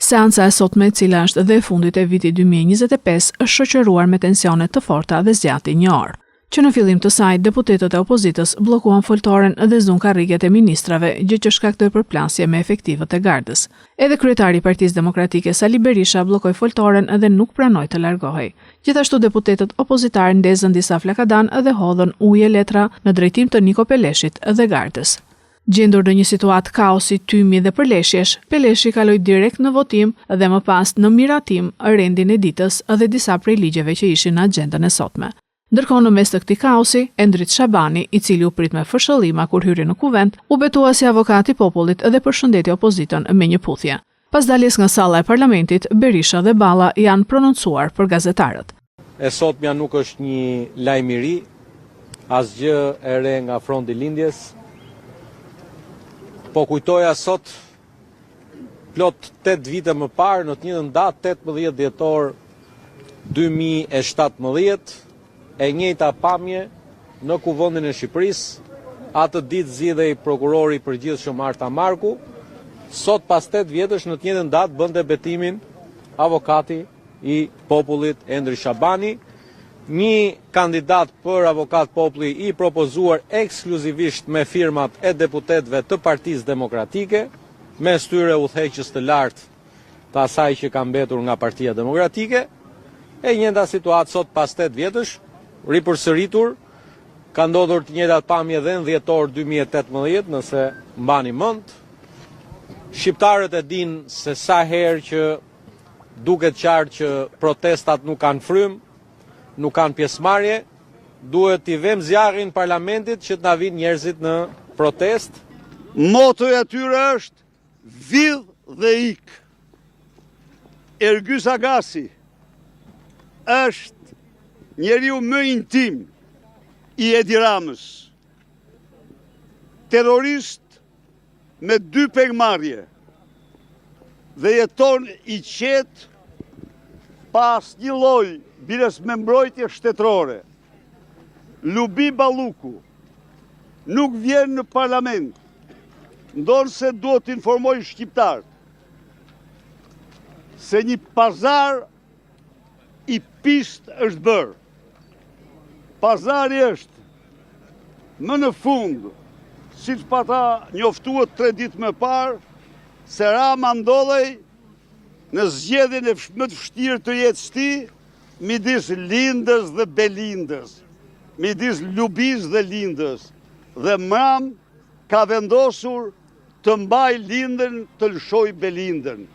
Seanca e sotme, e cila është dhe e fundit e vitit 2025, është shoqëruar me tensione të forta dhe zgjati një orë. Që në fillim të saj, deputetët e opozitës bllokuan foltoren dhe zun karriget e ministrave, gjë që shkaktoi përplasje me efektivët e gardës. Edhe kryetari i Partisë Demokratike Sali Berisha bllokoi foltoren dhe nuk pranoi të largohej. Gjithashtu deputetët opozitarë ndezën disa flakadan dhe hodhën ujë letra në drejtim të Niko Peleshit dhe gardës. Gjendur në një situatë kaosi, tymi dhe përleshjesh, Peleshi kaloi direkt në votim dhe më pas në miratim rendin e ditës dhe disa prej ligjeve që ishin në agjendën e sotme. Ndërkohë në mes të këtij kaosi, Endrit Shabani, i cili u prit me fshëllima kur hyri në kuvent, u betua si avokat i popullit dhe përshëndeti opozitën me një puthje. Pas daljes nga salla e parlamentit, Berisha dhe Balla janë prononcuar për gazetarët. E sotmja nuk është një lajm i ri, asgjë e re nga fronti i lindjes. Po kujtoja sot, plot 8 vite më parë, në të njëjtën datë, 18 dhjetor 2017, e njëjta pamje në Kuvendin e Shqipërisë, atë ditë zgjidhej prokurori i përgjithshëm Arta Marku, sot pas 8 vjetësh në të njëjtën datë bënte betimin avokati i popullit Endri Shabani, një kandidat për avokat populli i propozuar ekskluzivisht me firmat e deputetëve të Partisë Demokratike, mes tyre udhëheqës të lartë të asaj që ka mbetur nga Partia Demokratike, e njëjta situatë sot pas 8 vjetësh, ripërsëritur, ka ndodhur të njëjtat pamje dhe në dhjetor 2018, nëse mbani mend. Shqiptarët e dinë se sa herë që duket qartë që protestat nuk kanë frymë, nuk kanë pjesëmarrje, duhet t'i vëmë zjarrin parlamentit që t'na vinë njerëzit në protest. Motoja tyre është vidh dhe ik. Ergy Sagasi është njeriu më intim i Edi Ramës. Terrorist me 2 pengmarrje dhe jeton i qetë pas një lloj bires me mbrojtje shtetërore. Lubi Balluku nuk vjen në parlament, ndonë se duhet të informoj shqiptarët se një pazar i pist është bërë. Pazari është më në fund, siç pata njoftuat 3 ditë më parë, se Rama ndodhej në zgjedhjen e më të vështirë të jetës tij, midis lindës dhe belindës, midis Lubis dhe lindës, dhe Mram ka vendosur të mbaj lindën të lëshoj belindën.